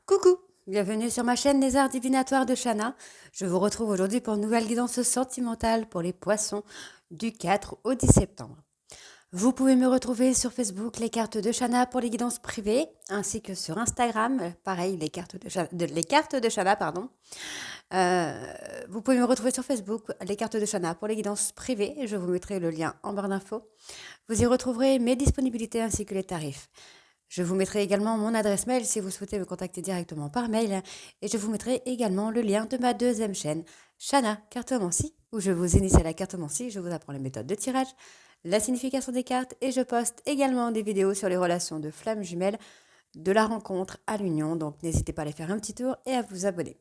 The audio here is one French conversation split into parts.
Coucou, bienvenue sur ma chaîne Les Arts Divinatoires de Shana. Je vous retrouve aujourd'hui pour une nouvelle guidance sentimentale pour les poissons du 4 au 10 septembre. Vous pouvez me retrouver sur Facebook, les cartes de Shana pour les guidances privées, ainsi que sur Instagram, pareil, les cartes de Shana, pardon. Vous pouvez me retrouver sur Facebook, les cartes de Shana pour les guidances privées. Je vous mettrai le lien en barre d'infos. Vous y retrouverez mes disponibilités ainsi que les tarifs. Je vous mettrai également mon adresse mail si vous souhaitez me contacter directement par mail. Et je vous mettrai également le lien de ma deuxième chaîne, Shana Cartomancie, où je vous initie à la cartomancie, je vous apprends les méthodes de tirage, la signification des cartes et je poste également des vidéos sur les relations de flammes jumelles, de la rencontre à l'union. Donc n'hésitez pas à aller faire un petit tour et à vous abonner.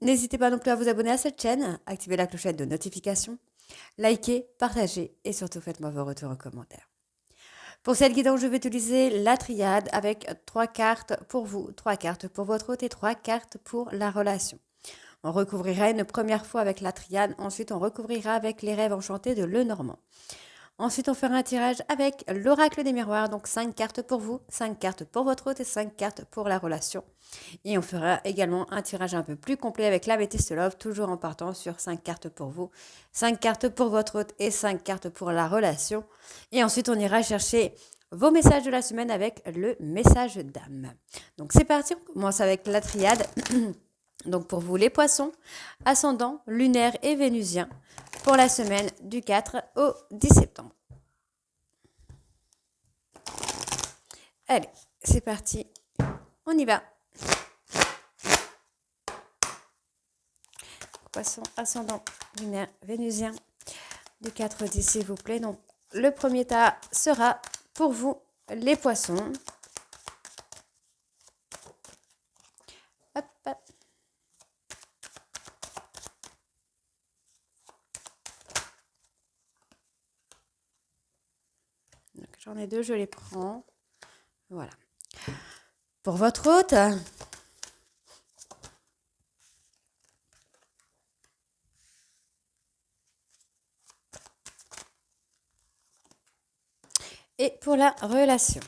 N'hésitez pas non plus à vous abonner à cette chaîne, activez la clochette de notification, likez, partagez et surtout faites-moi vos retours en commentaire. Pour cette guidance, je vais utiliser la triade avec 3 cartes pour vous, 3 cartes pour votre hôte et 3 cartes pour la relation. On recouvrira une première fois avec la triade, ensuite on recouvrira avec les rêves enchantés de Lenormand. Ensuite, on fera un tirage avec l'oracle des miroirs, donc 5 cartes pour vous, 5 cartes pour votre hôte et 5 cartes pour la relation. Et on fera également un tirage un peu plus complet avec l'améthyste love, toujours en partant sur 5 cartes pour vous, 5 cartes pour votre hôte et 5 cartes pour la relation. Et ensuite, on ira chercher vos messages de la semaine avec le message d'âme. Donc c'est parti, on commence avec la triade. Donc pour vous les poissons, ascendant, lunaire et vénusien pour la semaine du 4 au 10 septembre. Allez, c'est parti, on y va. Poisson, ascendant, lunaire, vénusien du 4 au 10 s'il vous plaît. Donc le premier tas sera pour vous les poissons. Hop, hop. J'en ai deux, je les prends. Voilà. Pour votre hôte, et pour la relation.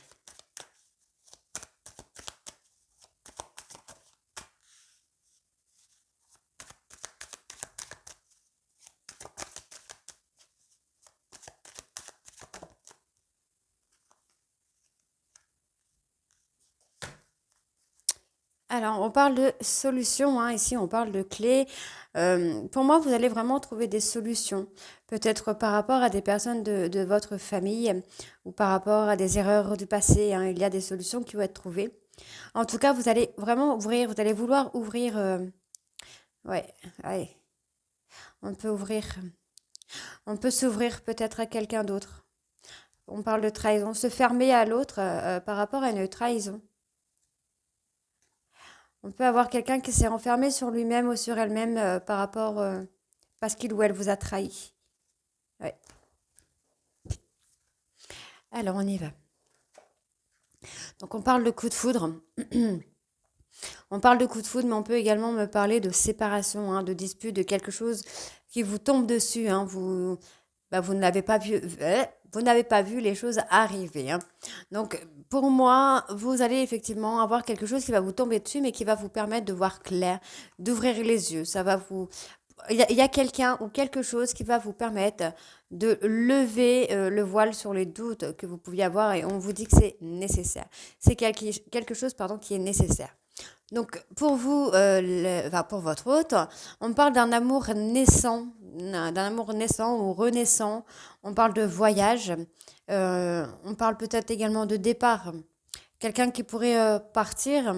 Alors, on parle de solutions, hein. Ici, on parle de clés. Pour moi, vous allez vraiment trouver des solutions. Peut-être par rapport à des personnes de votre famille ou par rapport à des erreurs du passé, hein. Il y a des solutions qui vont être trouvées. En tout cas, vous allez vraiment ouvrir, vous allez vouloir ouvrir. Ouais, allez, on peut ouvrir. On peut s'ouvrir peut-être à quelqu'un d'autre. On parle de trahison, se fermer à l'autre par rapport à une trahison. On peut avoir quelqu'un qui s'est renfermé sur lui-même ou sur elle-même par rapport parce qu'il ou elle vous a trahi. Ouais. Alors on y va. Donc on parle de coup de foudre. On parle de coup de foudre, mais on peut également me parler de séparation, hein, de dispute, de quelque chose qui vous tombe dessus. Hein, vous n'avez pas vu, vous n'avez pas vu les choses arriver. Hein. Donc, pour moi, vous allez effectivement avoir quelque chose qui va vous tomber dessus, mais qui va vous permettre de voir clair, d'ouvrir les yeux. Ça va vous, il y a quelqu'un ou quelque chose qui va vous permettre de lever le voile sur les doutes que vous pouviez avoir et on vous dit que c'est nécessaire. C'est quelque chose pardon, qui est nécessaire. Donc pour vous, enfin, pour votre hôte, on parle d'un amour naissant ou renaissant. On parle de voyage. On parle peut-être également de départ. Quelqu'un qui pourrait partir.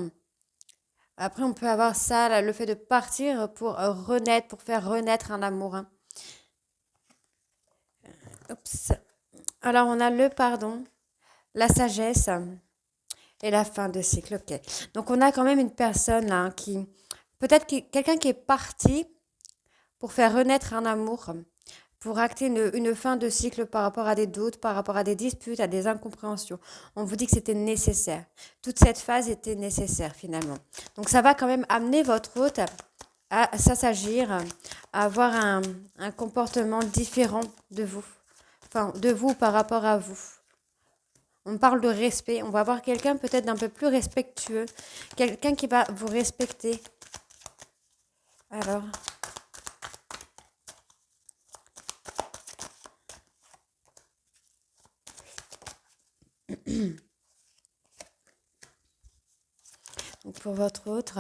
Après, on peut avoir ça, là, le fait de partir pour renaître, pour faire renaître un amour. Hein. Oups. Alors, on a le pardon, la sagesse et la fin de cycle. Ok. Donc, on a quand même une personne là qui, peut-être quelqu'un qui est parti pour faire renaître un amour, pour acter une fin de cycle par rapport à des doutes, par rapport à des disputes, à des incompréhensions. On vous dit que c'était nécessaire. Toute cette phase était nécessaire finalement. Donc ça va quand même amener votre hôte à s'assagir, à avoir un comportement différent de vous. Enfin, de vous par rapport à vous. On parle de respect. On va avoir quelqu'un peut-être d'un peu plus respectueux. Quelqu'un qui va vous respecter. Alors, donc pour votre autre,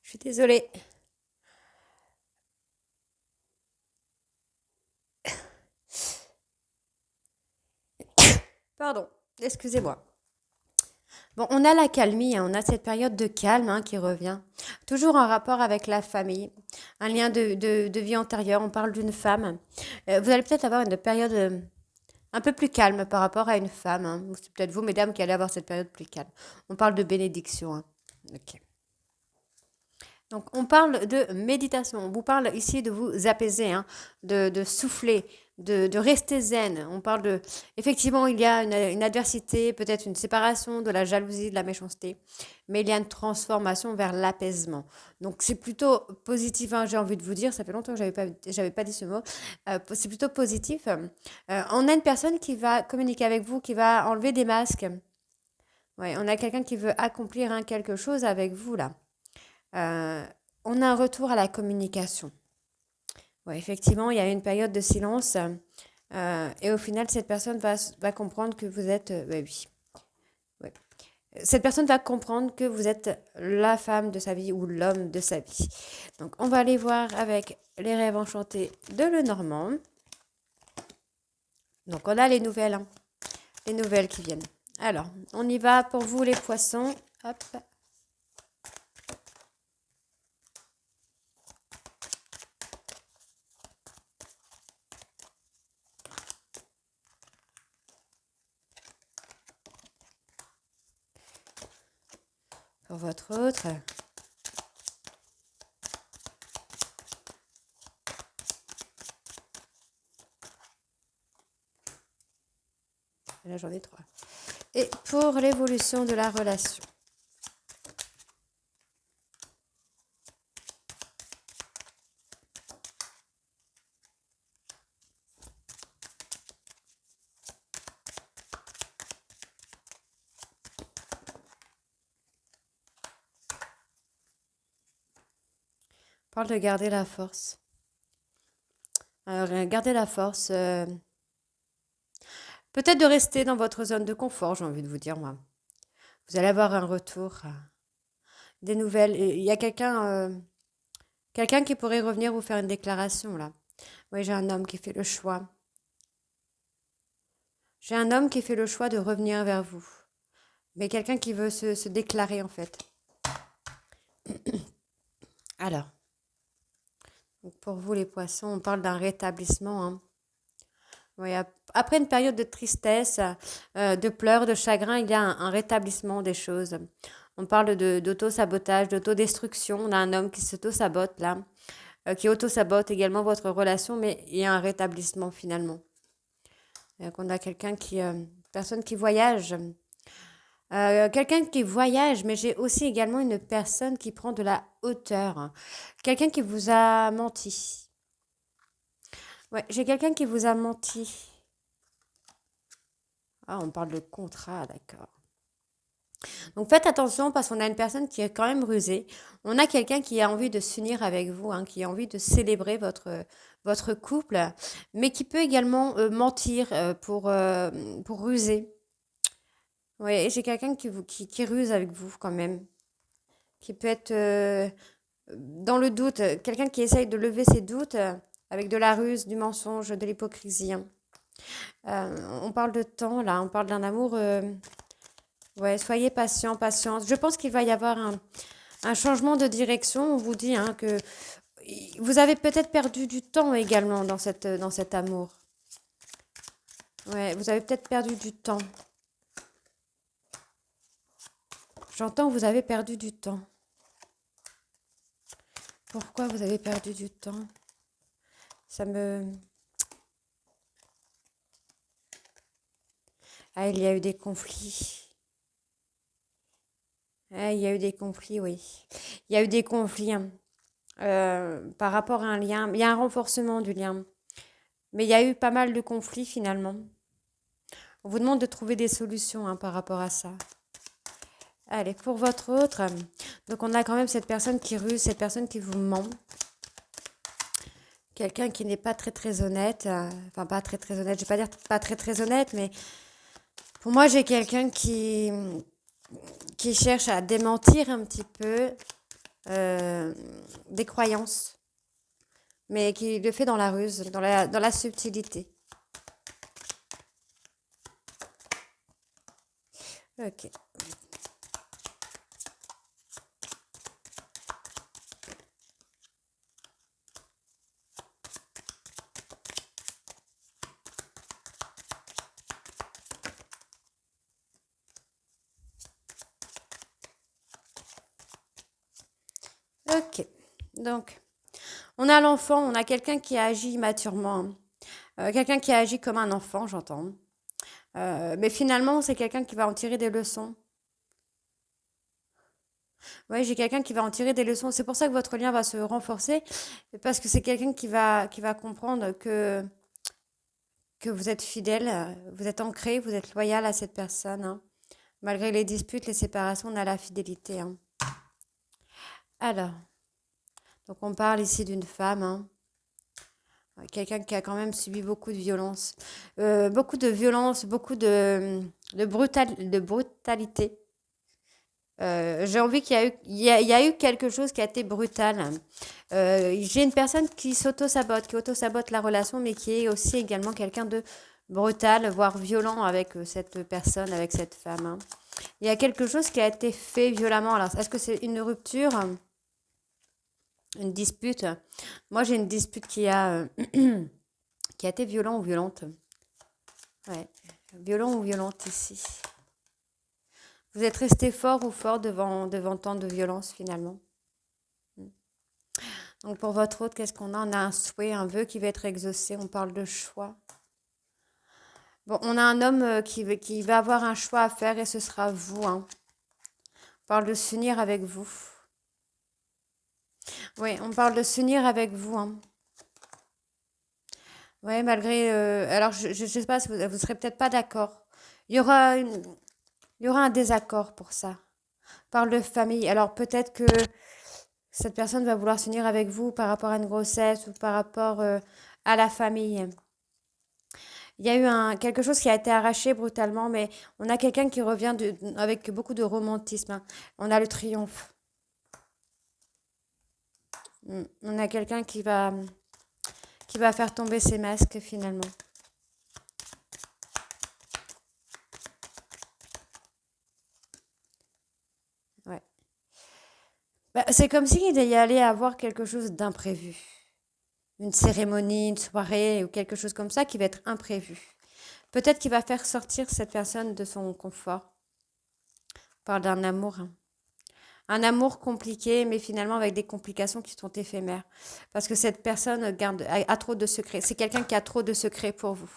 je suis désolée. Pardon, excusez-moi. Bon, on a la calmie, hein, on a cette période de calme hein, qui revient. Toujours en rapport avec la famille, un lien de vie antérieure. On parle d'une femme. Vous allez peut-être avoir une période un peu plus calme par rapport à une femme. Hein. C'est peut-être vous, mesdames, qui allez avoir cette période plus calme. On parle de bénédiction. Hein. Ok. Donc, on parle de méditation. On vous parle ici de vous apaiser, hein, de souffler, de rester zen. On parle de... Effectivement, il y a une adversité, peut-être une séparation, de la jalousie, de la méchanceté. Mais il y a une transformation vers l'apaisement. Donc, c'est plutôt positif, hein, j'ai envie de vous dire. Ça fait longtemps que j'avais pas dit ce mot. C'est plutôt positif. On a une personne qui va communiquer avec vous, qui va enlever des masques. Ouais, on a quelqu'un qui veut accomplir hein, quelque chose avec vous, là. Euh, on a un retour à la communication. Ouais, effectivement, il y a une période de silence et au final, cette personne va comprendre que vous êtes... oui. Ouais. Cette personne va comprendre que vous êtes la femme de sa vie ou l'homme de sa vie. Donc, on va aller voir avec les rêves enchantés de Lenormand. Donc, on a les nouvelles, hein, les nouvelles qui viennent. Alors, on y va pour vous les poissons. Hop. Pour votre autre. Là, j'en ai 3. Et pour l'évolution de la relation. On parle de garder la force. Alors, garder la force. Peut-être de rester dans votre zone de confort, j'ai envie de vous dire, moi. Vous allez avoir un retour, des nouvelles. Il y a quelqu'un qui pourrait revenir vous faire une déclaration, là. Oui, j'ai un homme qui fait le choix. J'ai un homme qui fait le choix de revenir vers vous. Mais quelqu'un qui veut se déclarer, en fait. Alors, donc pour vous, les poissons, on parle d'un rétablissement, hein. Oui, après une période de tristesse, de pleurs, de chagrin, il y a un rétablissement des choses. On parle d'auto-sabotage, d'autodestruction. On a un homme qui s'auto-sabote là, qui auto-sabote également votre relation, mais il y a un rétablissement finalement. Donc on a personne qui voyage. Quelqu'un qui voyage, mais j'ai aussi également une personne qui prend de la hauteur. Quelqu'un qui vous a menti. Ouais, j'ai quelqu'un qui vous a menti. Ah, on parle de contrat, d'accord. Donc faites attention parce qu'on a une personne qui est quand même rusée. On a quelqu'un qui a envie de s'unir avec vous, hein, qui a envie de célébrer votre couple, mais qui peut également mentir pour ruser. Oui, j'ai quelqu'un qui ruse avec vous quand même, qui peut être dans le doute, quelqu'un qui essaye de lever ses doutes avec de la ruse, du mensonge, de l'hypocrisie. Hein. On parle de temps là, on parle d'un amour Ouais, soyez patient, patience. Je pense qu'il va y avoir un changement de direction. On vous dit hein, que vous avez peut-être perdu du temps également dans cet amour. Ouais, vous avez peut-être perdu du temps. J'entends que vous avez perdu du temps. Pourquoi vous avez perdu du temps? Ça me... Ah, il y a eu des conflits. Ah, il y a eu des conflits, oui. Il y a eu des conflits hein, par rapport à un lien. Il y a un renforcement du lien. Mais il y a eu pas mal de conflits finalement. On vous demande de trouver des solutions hein, par rapport à ça. Allez, pour votre autre. Donc on a quand même cette personne qui ruse, cette personne qui vous ment. Quelqu'un qui n'est pas très très honnête. Enfin, pas très très honnête. Je vais pas dire pas très très honnête, mais pour moi, j'ai quelqu'un qui cherche à démentir un petit peu euh, des croyances, mais qui le fait dans la ruse, dans la subtilité. Ok. Ok. Donc, on a l'enfant, on a quelqu'un qui agit immaturement. Quelqu'un qui agit comme un enfant, j'entends. Mais finalement, c'est quelqu'un qui va en tirer des leçons. Oui, j'ai quelqu'un qui va en tirer des leçons. C'est pour ça que votre lien va se renforcer, parce que c'est quelqu'un qui va comprendre que vous êtes fidèle, vous êtes ancré, vous êtes loyal à cette personne. Hein. Malgré les disputes, les séparations, on a la fidélité. Hein. Alors, donc on parle ici d'une femme, hein. Quelqu'un qui a quand même subi beaucoup de violence. Beaucoup de brutalité. J'ai envie qu'il y a eu, il y a eu quelque chose qui a été brutal. J'ai une personne qui s'auto-sabote, qui auto-sabote la relation, mais qui est aussi également quelqu'un de brutal, voire violent avec cette personne, avec cette femme. Hein. Il y a quelque chose qui a été fait violemment. Alors, est-ce que c'est une rupture, une dispute? Moi, j'ai une dispute qui a été violent ou violente. Ouais, violent ou violente ici. Vous êtes resté fort ou fort devant tant de violence finalement. Donc pour votre autre, qu'est-ce qu'on a? On a un souhait, un vœu qui va être exaucé. On parle de choix. Bon, on a un homme qui va avoir un choix à faire et ce sera vous. Hein. On parle de s'unir avec vous. Oui, on parle de s'unir avec vous. Hein. Oui, malgré... alors, je ne sais pas si vous serez peut-être pas d'accord. Il y aura il y aura un désaccord pour ça. On parle de famille. Alors peut-être que cette personne va vouloir s'unir avec vous par rapport à une grossesse ou par rapport à la famille. Il y a eu quelque chose qui a été arraché brutalement, mais on a quelqu'un qui revient avec beaucoup de romantisme. Hein. On a le triomphe. On a quelqu'un qui va faire tomber ses masques finalement. Ouais. Bah, c'est comme s'il y allait avoir quelque chose d'imprévu. Une cérémonie, une soirée ou quelque chose comme ça qui va être imprévu. Peut-être qu'il va faire sortir cette personne de son confort. On parle d'un amour. Hein. Un amour compliqué, mais finalement avec des complications qui sont éphémères. Parce que cette personne a trop de secrets. C'est quelqu'un qui a trop de secrets pour vous.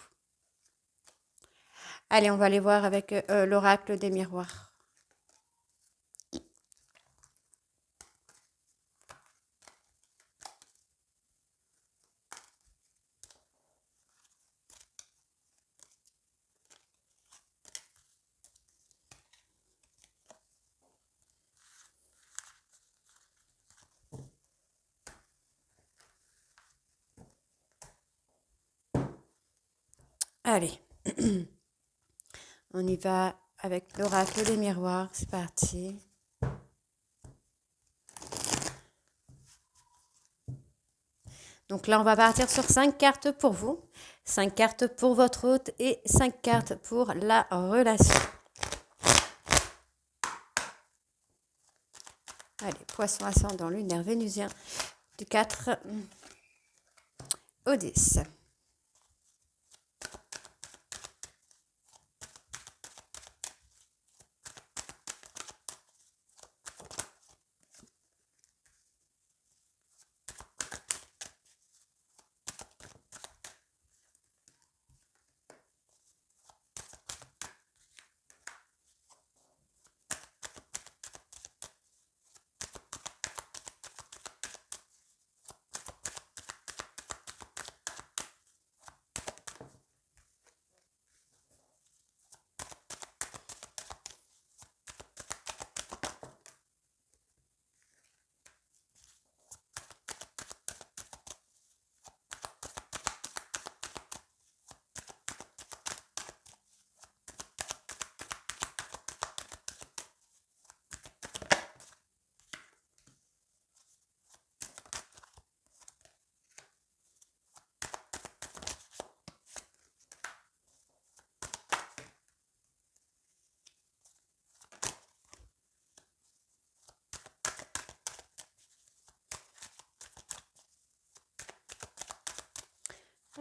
Allez, on va aller voir avec l'oracle des miroirs. Allez, on y va avec l'oracle des miroirs. C'est parti. Donc là, on va partir sur 5 cartes pour vous, 5 cartes pour votre hôte et 5 cartes pour la relation. Allez, poisson ascendant lunaire vénusien du 4 au 10.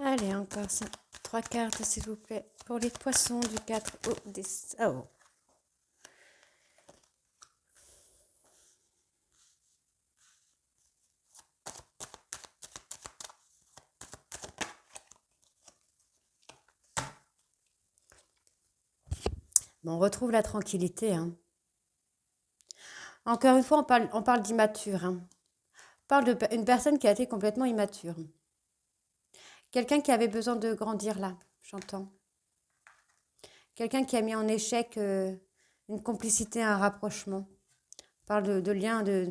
Allez, encore 3 cartes, s'il vous plaît, pour les poissons du 4 au 10. Oh. Bon, on retrouve la tranquillité. Hein. Encore une fois, on parle d'immature. Hein. On parle d'une personne qui a été complètement immature. Quelqu'un qui avait besoin de grandir là, j'entends. Quelqu'un qui a mis en échec une complicité, un rapprochement. On parle de liens oui,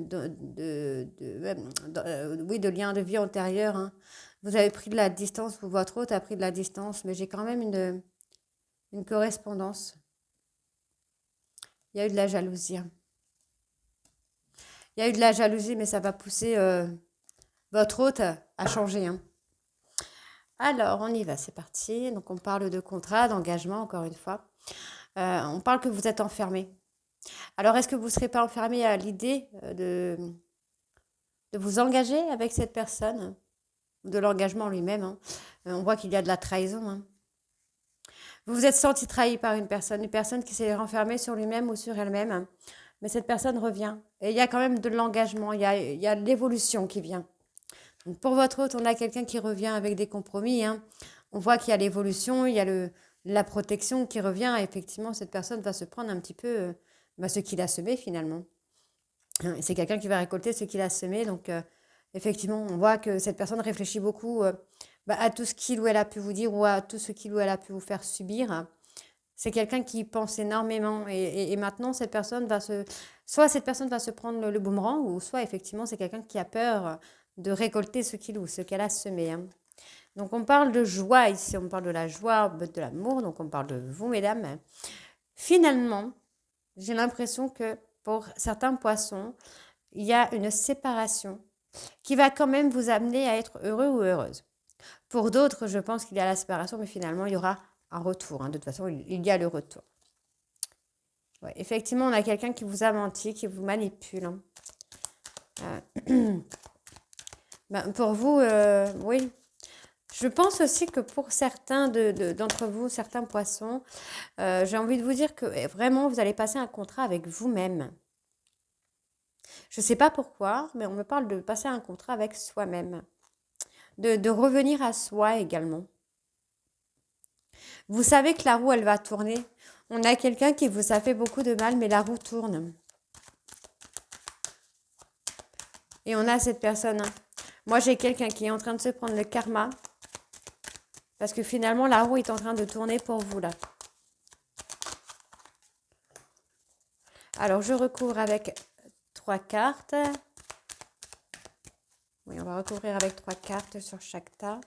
de liens de vie antérieurs. Hein. Vous avez pris de la distance, ou votre hôte a pris de la distance, mais j'ai quand même une correspondance. Il y a eu de la jalousie. Hein. Il y a eu de la jalousie, mais ça va pousser votre hôte à changer. Hein. Alors, on y va, c'est parti. Donc, on parle de contrat, d'engagement, encore une fois. On parle que vous êtes enfermé. Alors, est-ce que vous ne serez pas enfermé à l'idée de vous engager avec cette personne, de l'engagement lui-même? Hein. On voit qu'il y a de la trahison. Hein. Vous vous êtes senti trahi par une personne qui s'est renfermée sur lui-même ou sur elle-même. Hein. Mais cette personne revient. Et il y a quand même de l'engagement, il y a de l'évolution qui vient. Donc pour votre hôte, on a quelqu'un qui revient avec des compromis. Hein. On voit qu'il y a l'évolution, il y a la protection qui revient. Et effectivement, cette personne va se prendre un petit peu ce qu'il a semé finalement. Et c'est quelqu'un qui va récolter ce qu'il a semé. Donc effectivement, on voit que cette personne réfléchit beaucoup à tout ce qu'il ou elle a pu vous dire ou à tout ce qu'il ou elle a pu vous faire subir. C'est quelqu'un qui pense énormément et maintenant cette personne va soit cette personne va se prendre le boomerang ou soit effectivement c'est quelqu'un qui a peur de récolter ce qu'il ou ce qu'elle a semé. Hein. Donc on parle de joie ici, on parle de la joie, de l'amour, donc on parle de vous mesdames. Finalement, j'ai l'impression que pour certains poissons, il y a une séparation qui va quand même vous amener à être heureux ou heureuse. Pour d'autres, je pense qu'il y a la séparation, mais finalement, il y aura un retour. Hein. De toute façon, il y a le retour. Ouais, effectivement, on a quelqu'un qui vous a menti, qui vous manipule. Hein. Pour vous, oui. Je pense aussi que pour certains d'entre vous, certains poissons, j'ai envie de vous dire que vraiment, vous allez passer un contrat avec vous-même. Je ne sais pas pourquoi, mais on me parle de passer un contrat avec soi-même. De revenir à soi également. Vous savez que la roue, elle va tourner. On a quelqu'un qui vous a fait beaucoup de mal, mais la roue tourne. Et on a cette personne. Hein. Moi, j'ai quelqu'un qui est en train de se prendre le karma. Parce que finalement, la roue est en train de tourner pour vous, là. Alors, je recouvre avec 3 cartes. Oui, on va recouvrir avec 3 cartes sur chaque tas.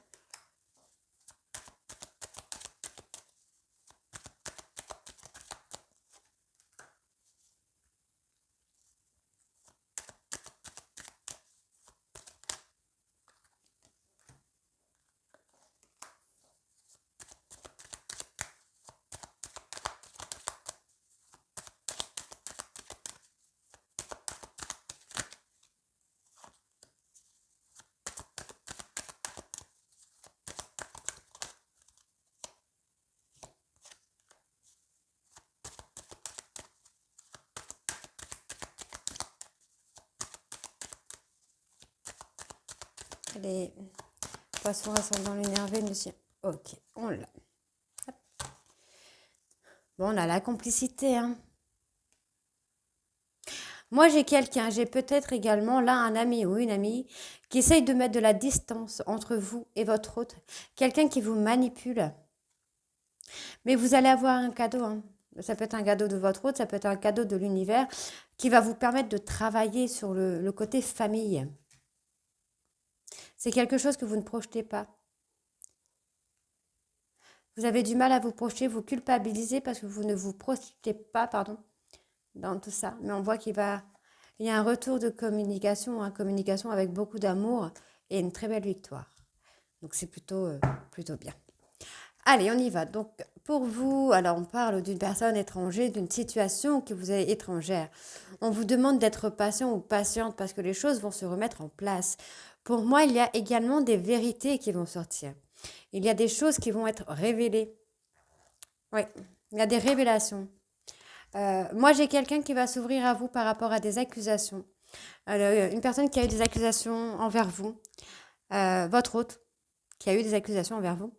les poissons ascendant lunaire vénusien. Ok, on l'a. Bon, on a la complicité, hein. Moi, j'ai quelqu'un, j'ai peut-être également là un ami ou une amie qui essaye de mettre de la distance entre vous et votre autre. Quelqu'un qui vous manipule. Mais vous allez avoir un cadeau, hein. Ça peut être un cadeau de votre autre, ça peut être un cadeau de l'univers qui va vous permettre de travailler sur le côté famille. C'est quelque chose que vous ne projetez pas. Vous avez du mal à vous projeter, vous culpabilisez parce que vous ne vous projetez pas, pardon, dans tout ça. Mais on voit il y a un retour de communication, hein, communication avec beaucoup d'amour et une très belle victoire. Donc c'est plutôt bien. Allez, on y va. Donc pour vous, alors on parle d'une personne étrangère, d'une situation qui vous est étrangère. On vous demande d'être patient ou patiente parce que les choses vont se remettre en place. Pour moi, il y a également des vérités qui vont sortir. Il y a des choses qui vont être révélées. Oui, il y a des révélations. Moi, j'ai quelqu'un qui va s'ouvrir à vous par rapport à des accusations. Une personne qui a eu des accusations envers vous, votre hôte qui a eu des accusations envers vous.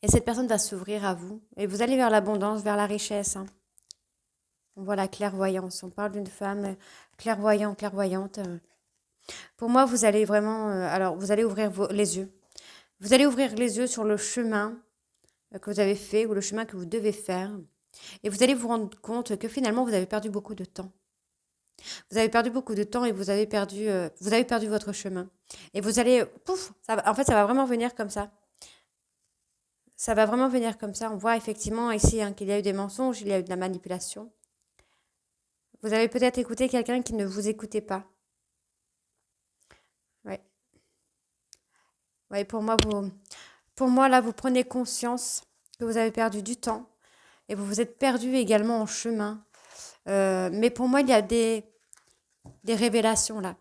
Et cette personne va s'ouvrir à vous. Et vous allez vers l'abondance, vers la richesse, hein. On voit la clairvoyance. On parle d'une femme clairvoyante. Pour moi, vous allez vraiment... alors, vous allez ouvrir les yeux. Vous allez ouvrir les yeux sur le chemin que vous avez fait ou le chemin que vous devez faire. Et vous allez vous rendre compte que finalement, vous avez perdu beaucoup de temps. Vous avez perdu beaucoup de temps et vous avez perdu votre chemin. Et vous allez... Pouf, en fait, ça va vraiment venir comme ça. Ça va vraiment venir comme ça. On voit effectivement ici qu'il y a eu des mensonges, il y a eu de la manipulation. Vous avez peut-être écouté quelqu'un qui ne vous écoutait pas. Oui. Oui, pour moi, là, vous prenez conscience que vous avez perdu du temps et vous vous êtes perdu également en chemin. Mais pour moi, il y a des révélations là.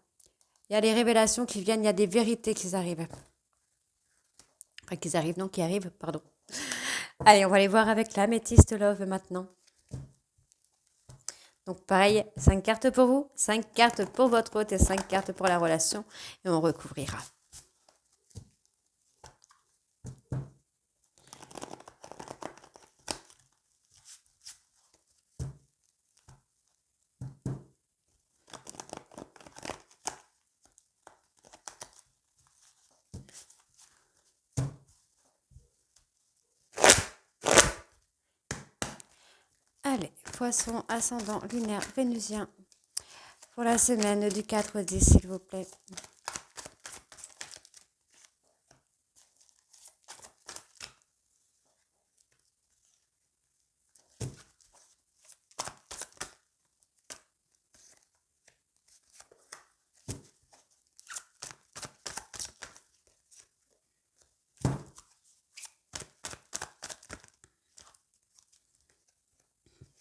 Il y a des révélations qui viennent, il y a des vérités qui arrivent. Enfin, qui arrivent, pardon. Allez, on va aller voir avec l'améthyste love maintenant. Donc pareil, 5 cartes pour vous, 5 cartes pour votre hôte et 5 cartes pour la relation. Et on recouvrira. Allez, poisson, ascendant, lunaire, vénusien. Pour la semaine du 4 au 10, s'il vous plaît.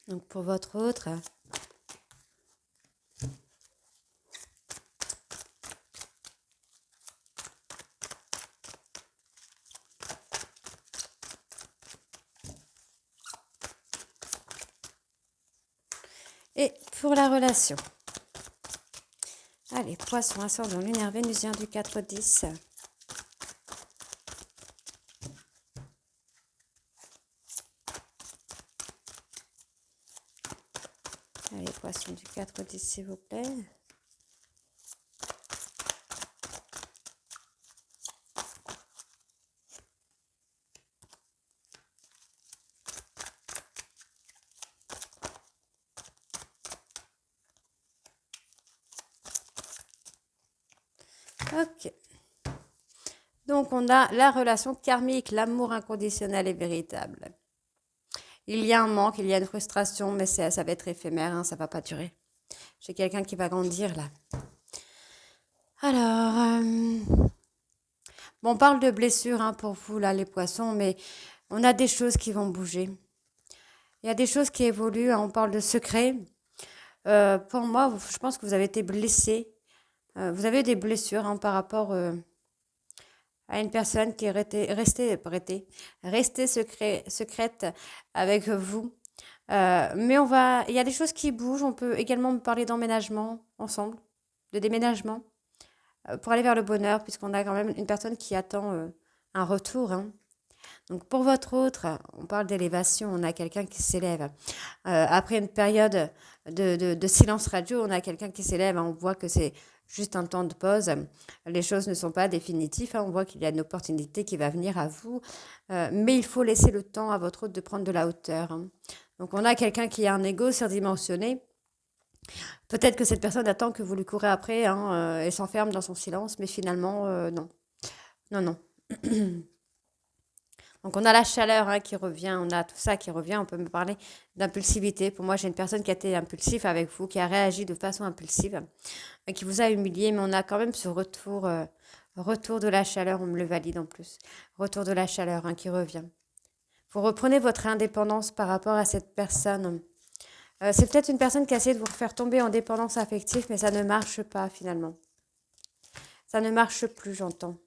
Donc pour votre autre, et pour la relation. Allez, poisson, ascendant, lunaire, vénusien du 4 au 10. Allez, poisson du 4 au 10, s'il vous plaît. Ok. Donc, on a la relation karmique, l'amour inconditionnel et véritable. Il y a un manque, il y a une frustration, mais ça va être éphémère, hein, ça ne va pas durer. J'ai quelqu'un qui va grandir là. Alors, bon, on parle de blessures hein, pour vous, là, les poissons, mais on a des choses qui vont bouger. Il y a des choses qui évoluent, hein, on parle de secrets. Pour moi, je pense que vous avez été blessé. Vous avez des blessures hein, par rapport à une personne qui est restée secrète avec vous. Mais il y a des choses qui bougent. On peut également parler d'emménagement ensemble, de déménagement. pour aller vers le bonheur, puisqu'on a quand même une personne qui attend un retour, hein. Donc pour votre autre, on parle d'élévation, on a quelqu'un qui s'élève. Après une période de silence radio, on a quelqu'un qui s'élève, hein. On voit que c'est juste un temps de pause. Les choses ne sont pas définitives, hein. On voit qu'il y a une opportunité qui va venir à vous. Mais il faut laisser le temps à votre autre de prendre de la hauteur, hein. Donc on a quelqu'un qui a un ego surdimensionné. Peut-être que cette personne attend que vous lui courez après, hein, et s'enferme dans son silence, mais finalement, non. Non, non. Donc on a la chaleur, hein, qui revient, on a tout ça qui revient, on peut me parler d'impulsivité. Pour moi, j'ai une personne qui a été impulsive avec vous, qui a réagi de façon impulsive, et qui vous a humilié, mais on a quand même ce retour de la chaleur, on me le valide en plus. Retour de la chaleur, hein, qui revient. Vous reprenez votre indépendance par rapport à cette personne. C'est peut-être une personne qui a essayé de vous faire tomber en dépendance affective, mais ça ne marche pas finalement. Ça ne marche plus, j'entends.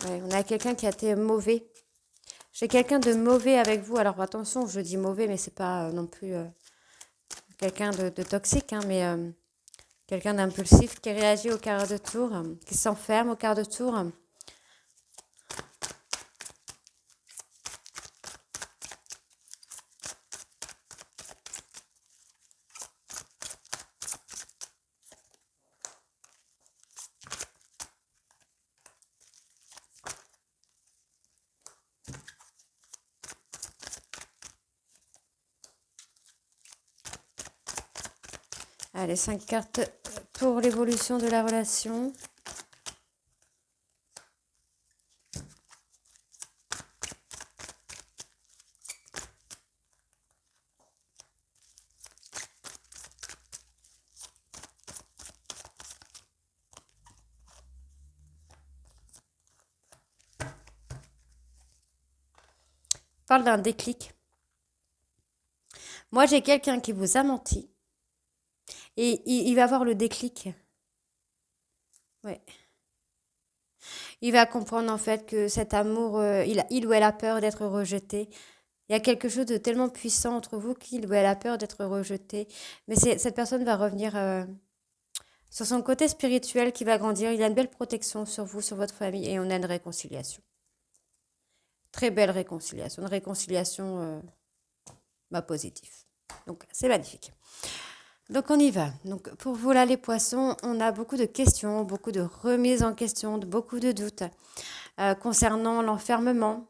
Ouais, on a quelqu'un qui a été mauvais. J'ai quelqu'un de mauvais avec vous. Alors attention, je dis mauvais, mais c'est pas non plus quelqu'un de toxique, hein, mais quelqu'un d'impulsif qui réagit au quart de tour, qui s'enferme au quart de tour. Allez, 5 cartes pour l'évolution de la relation. On parle d'un déclic. Moi, j'ai quelqu'un qui vous a menti et il va avoir le déclic. Ouais. Il va comprendre en fait que cet amour, il ou elle a peur d'être rejeté. Il y a quelque chose de tellement puissant entre vous qu'il ou elle a peur d'être rejeté. Mais cette personne va revenir sur son côté spirituel qui va grandir. Il a une belle protection sur vous, sur votre famille, et on a une réconciliation. Très belle réconciliation. Une réconciliation positive. Donc c'est magnifique. Donc on y va. Donc pour vous là les poissons, on a beaucoup de questions, beaucoup de remises en question, beaucoup de doutes concernant l'enfermement.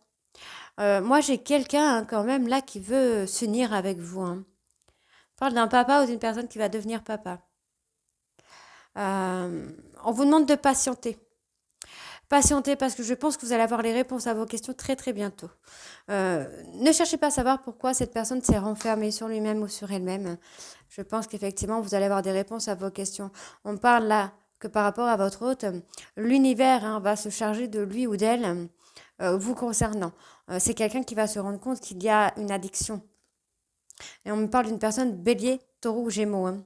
Moi j'ai quelqu'un, hein, quand même là qui veut s'unir avec vous, hein. On parle d'un papa ou d'une personne qui va devenir papa. On vous demande de patienter. Patientez parce que je pense que vous allez avoir les réponses à vos questions très très bientôt. Ne cherchez pas à savoir pourquoi cette personne s'est renfermée sur lui-même ou sur elle-même. Je pense qu'effectivement, vous allez avoir des réponses à vos questions. On parle là que par rapport à votre hôte, l'univers, hein, va se charger de lui ou d'elle vous concernant. C'est quelqu'un qui va se rendre compte qu'il y a une addiction. Et on me parle d'une personne bélier, taureau ou gémeaux, hein.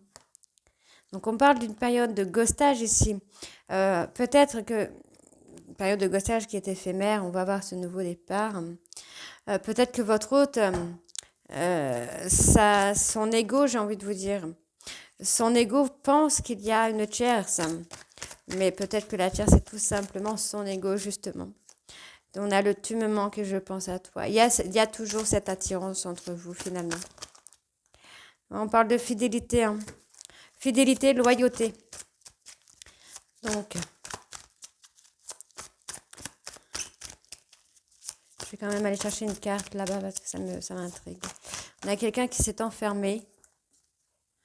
Donc on parle d'une période de ghostage ici. Peut-être que période de ghostage qui est éphémère, on va voir ce nouveau départ. Peut-être que votre hôte, son ego, j'ai envie de vous dire, son ego pense qu'il y a une tierce, mais peut-être que la tierce est tout simplement son ego, justement. On a le tu me manques et je pense à toi. Il y a toujours cette attirance entre vous, finalement. On parle de fidélité, hein. Fidélité, loyauté. Donc, je vais quand même aller chercher une carte là-bas parce que ça m'intrigue. On a quelqu'un qui s'est enfermé.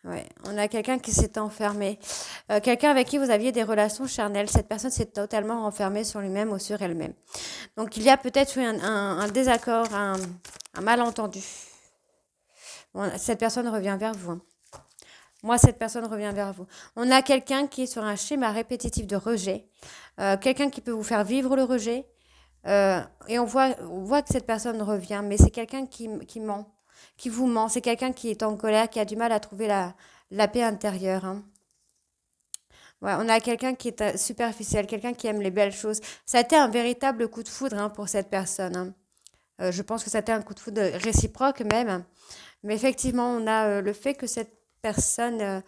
Ouais, on a quelqu'un qui s'est enfermé. Quelqu'un avec qui vous aviez des relations charnelles. Cette personne s'est totalement renfermée sur lui-même ou sur elle-même. Donc, il y a peut-être eu un désaccord, un malentendu. Bon, cette personne revient vers vous, hein. Moi, cette personne revient vers vous. On a quelqu'un qui est sur un schéma répétitif de rejet. Quelqu'un qui peut vous faire vivre le rejet. Et on voit que cette personne revient, mais c'est quelqu'un qui ment, qui vous ment. C'est quelqu'un qui est en colère, qui a du mal à trouver la paix intérieure, hein. Ouais, on a quelqu'un qui est superficiel, quelqu'un qui aime les belles choses. Ça a été un véritable coup de foudre, hein, pour cette personne, hein. Je pense que ça a été un coup de foudre réciproque même. Mais effectivement, on a le fait que cette personne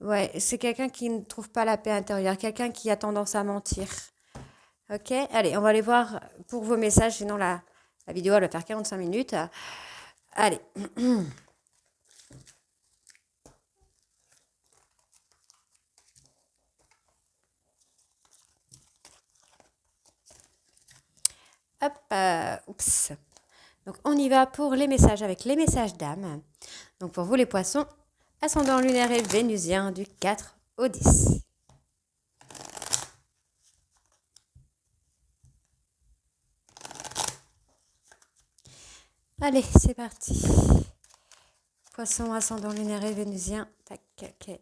Ouais, c'est quelqu'un qui ne trouve pas la paix intérieure, quelqu'un qui a tendance à mentir. Ok, allez, on va aller voir pour vos messages, sinon la vidéo elle va faire 45 minutes. Allez, hop, oups. Donc on y va pour les messages avec les messages d'âme. Donc pour vous les poissons, ascendant lunaire et vénusien du 4 au 10. Allez, c'est parti. Poisson, ascendant lunaire et vénusien. Tac, ok.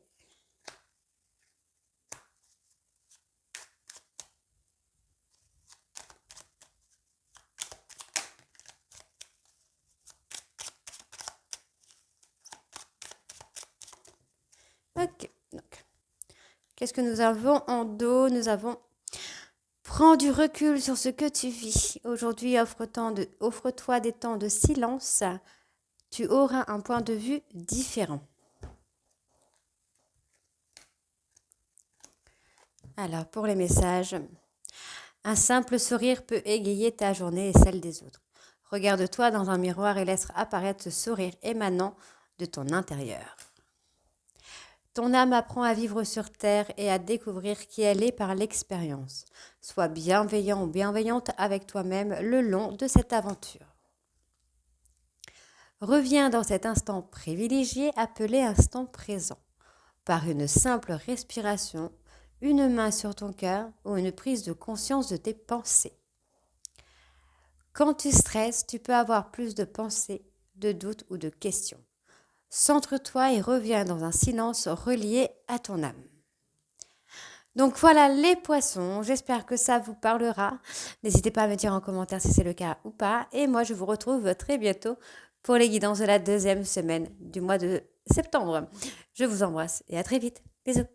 Ok, donc, qu'est-ce que nous avons en dos? Nous avons prends du recul sur ce que tu vis. Aujourd'hui, offre-toi des temps de silence. Tu auras un point de vue différent. Alors, pour les messages, un simple sourire peut égayer ta journée et celle des autres. Regarde-toi dans un miroir et laisse apparaître ce sourire émanant de ton intérieur. Ton âme apprend à vivre sur terre et à découvrir qui elle est par l'expérience. Sois bienveillant ou bienveillante avec toi-même le long de cette aventure. Reviens dans cet instant privilégié appelé instant présent. Par une simple respiration, une main sur ton cœur ou une prise de conscience de tes pensées. Quand tu stresses, tu peux avoir plus de pensées, de doutes ou de questions. Centre-toi et reviens dans un silence relié à ton âme. Donc voilà les poissons, j'espère que ça vous parlera. N'hésitez pas à me dire en commentaire si c'est le cas ou pas. Et moi, je vous retrouve très bientôt pour les guidances de la deuxième semaine du mois de septembre. Je vous embrasse et à très vite. Bisous.